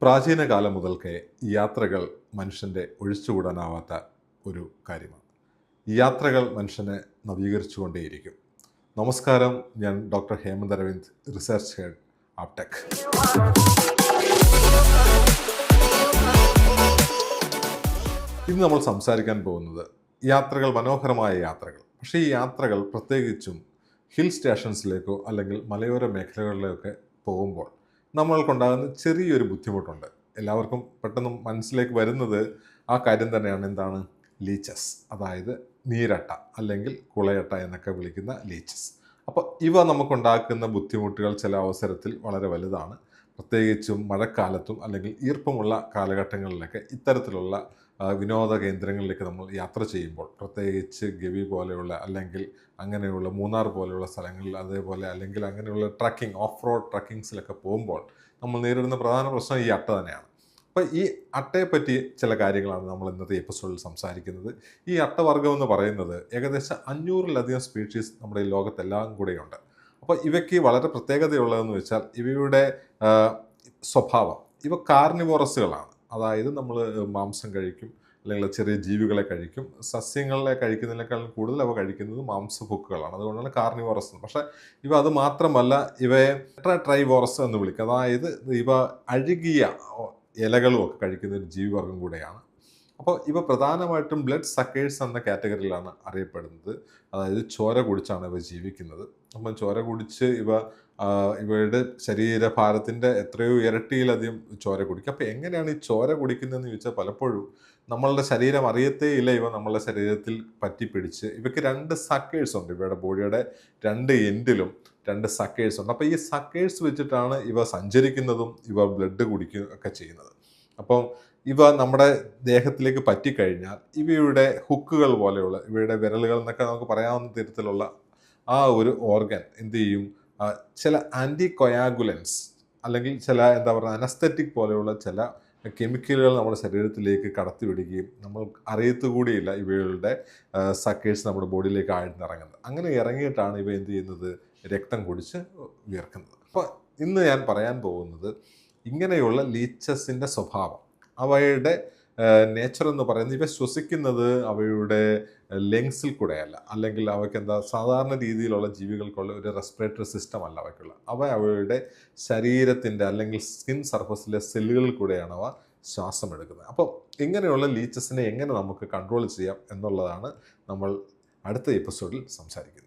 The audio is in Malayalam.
പ്രാചീന കാലം മുതൽക്കേ യാത്രകൾ മനുഷ്യൻ്റെ ഒഴിച്ചുകൂടാനാവാത്ത ഒരു കാര്യമാണ്. യാത്രകൾ മനുഷ്യനെ നവീകരിച്ചുകൊണ്ടേയിരിക്കും. നമസ്കാരം, ഞാൻ doctor Hemant Aravind, research head Aptech. ഇന്ന് നമ്മൾ സംസാരിക്കാൻ പോകുന്നത് യാത്രകൾ, മനോഹരമായ യാത്രകൾ. പക്ഷേ ഈ യാത്രകൾ പ്രത്യേകിച്ചും ഹിൽ സ്റ്റേഷൻസിലേക്കോ അല്ലെങ്കിൽ മലയോര മേഖലകളിലേക്കൊക്കെ പോകുമ്പോൾ നമ്മൾക്കുണ്ടാകുന്ന ചെറിയൊരു ബുദ്ധിമുട്ടുണ്ട്. എല്ലാവർക്കും പെട്ടെന്ന് മനസ്സിലേക്ക് വരുന്നത് ആ കാര്യം തന്നെയാണ്. എന്താണ്? ലീച്ചസ്, അതായത് നീരട്ട അല്ലെങ്കിൽ കുളയട്ട എന്നൊക്കെ വിളിക്കുന്ന ലീച്ചസ്. അപ്പോൾ ഇവ നമുക്കുണ്ടാക്കുന്ന ബുദ്ധിമുട്ടുകൾ ചില അവസരത്തിൽ വളരെ വലുതാണ്. പ്രത്യേകിച്ചും മഴക്കാലത്തും അല്ലെങ്കിൽ ഈർപ്പമുള്ള കാലഘട്ടങ്ങളിലൊക്കെ ഇത്തരത്തിലുള്ള വിനോദ കേന്ദ്രങ്ങളിലേക്ക് നമ്മൾ യാത്ര ചെയ്യുമ്പോൾ, പ്രത്യേകിച്ച് ഗവി പോലെയുള്ള അല്ലെങ്കിൽ അങ്ങനെയുള്ള മൂന്നാർ പോലെയുള്ള സ്ഥലങ്ങളിൽ, അതേപോലെ അല്ലെങ്കിൽ അങ്ങനെയുള്ള ട്രക്കിംഗ്, ഓഫ് റോഡ് ട്രക്കിങ്സിലൊക്കെ പോകുമ്പോൾ നമ്മൾ നേരിടുന്ന പ്രധാന പ്രശ്നം ഈ അട്ട തന്നെയാണ്. അപ്പോൾ ഈ അട്ടയെപ്പറ്റി ചില കാര്യങ്ങളാണ് നമ്മൾ ഇന്നത്തെ എപ്പിസോഡിൽ സംസാരിക്കുന്നത്. ഈ അട്ടവർഗം എന്ന് പറയുന്നത് ഏകദേശം 500-ലധികം സ്പീഷീസ് നമ്മുടെ ഈ ലോകത്തെല്ലാം കൂടെയുണ്ട്. അപ്പോൾ ഇവയ്ക്ക് വളരെ പ്രത്യേകതയുള്ളതെന്ന് വെച്ചാൽ ഇവയുടെ സ്വഭാവം. ഇവ കാർണിവോറസുകളാണ്. അതായത് നമ്മൾ മാംസം കഴിക്കും, അല്ലെങ്കിൽ ചെറിയ ജീവികളെ കഴിക്കും. സസ്യങ്ങളെ കഴിക്കുന്നതിനേക്കാളും കൂടുതൽ അവ കഴിക്കുന്നത് മാംസഭുക്കുകളാണ്. അതുകൊണ്ടാണ് കാർണിവോറസ്. പക്ഷേ ഇവ അത് മാത്രമല്ല, ഇവയെ ട്രൈവോറസ് എന്ന് വിളിക്കും. അതായത് ഇവ അഴുകിയ ഇലകളും ഒക്കെ കഴിക്കുന്ന ഒരു ജീവിവർഗം കൂടെയാണ്. അപ്പോൾ ഇവ പ്രധാനമായിട്ടും ബ്ലഡ് സക്കേഴ്സ് എന്ന കാറ്റഗറിയിലാണ് അറിയപ്പെടുന്നത്. അതായത് ചോര കുടിച്ചാണ് ഇവ ജീവിക്കുന്നത്. അപ്പം ചോര കുടിച്ച് ഇവയുടെ ശരീരഭാരത്തിൻ്റെ എത്രയോ ഇരട്ടിയിലധികം ചോര കുടിക്കും. അപ്പോൾ എങ്ങനെയാണ് ഈ ചോര കുടിക്കുന്നതെന്ന് ചോദിച്ചാൽ, പലപ്പോഴും നമ്മളുടെ ശരീരം അറിയത്തേ ഇല്ല ഇവ നമ്മളുടെ ശരീരത്തിൽ പറ്റിപ്പിടിച്ച്. ഇവയ്ക്ക് 2 സക്കേഴ്സ് ഉണ്ട്. ഇവയുടെ ബോഡിയുടെ 2 എൻഡിലും 2 സക്കേഴ്സ് ഉണ്ട്. അപ്പോൾ ഈ സക്കേഴ്സ് വെച്ചിട്ടാണ് ഇവ സഞ്ചരിക്കുന്നതും ഇവ ബ്ലഡ് കുടിക്കുകയും ഒക്കെ ചെയ്യുന്നത്. അപ്പം ഇവ നമ്മുടെ ദേഹത്തിലേക്ക് പറ്റിക്കഴിഞ്ഞാൽ ഇവയുടെ ഹുക്കുകൾ പോലെയുള്ള, ഇവയുടെ വിരലുകൾ എന്നൊക്കെ നമുക്ക് പറയാവുന്ന തരത്തിലുള്ള ആ ഒരു ഓർഗൻ എന്ത് ചെയ്യും? ചില ആൻറ്റികൊയാഗുലൻസ് അല്ലെങ്കിൽ ചില അനസ്തെറ്റിക് പോലെയുള്ള ചില കെമിക്കലുകൾ നമ്മുടെ ശരീരത്തിലേക്ക് കടത്തിവിടുകയും നമ്മൾ അറിയത്തുകൂടിയില്ല ഇവയുടെ സക്കേഴ്സ് നമ്മുടെ ബോഡിയിലേക്ക് ആഴ്ന്നിറങ്ങുന്നത്. അങ്ങനെ ഇറങ്ങിയിട്ടാണ് ഇവ എന്ത് ചെയ്യുന്നത്? രക്തം കുടിച്ച് വിയർക്കുന്നത്. അപ്പോൾ ഇന്ന് ഞാൻ പറയാൻ പോകുന്നത് ഇങ്ങനെയുള്ള ലീച്ചസിൻ്റെ സ്വഭാവം, അവയുടെ നേച്ചർ എന്ന് പറയുന്നത്, ഇവ ശ്വസിക്കുന്നത് അവയുടെ ലങ്സിൽ കൂടെയല്ല, അല്ലെങ്കിൽ അവയ്ക്ക് സാധാരണ രീതിയിലുള്ള ജീവികൾക്കുള്ള ഒരു റെസ്പിറേറ്ററി സിസ്റ്റം അല്ല അവയ്ക്കുള്ള. അവയുടെ ശരീരത്തിൻ്റെ അല്ലെങ്കിൽ സ്കിൻ സർഫസിലെ സെല്ലുകളിൽ കൂടെയാണ് അവ ശ്വാസം എടുക്കുന്നത്. അപ്പോൾ ഇങ്ങനെയുള്ള ലീച്ചസിനെ എങ്ങനെ നമുക്ക് കൺട്രോൾ ചെയ്യാം എന്നുള്ളതാണ് നമ്മൾ അടുത്ത എപ്പിസോഡിൽ സംസാരിക്കുന്നത്.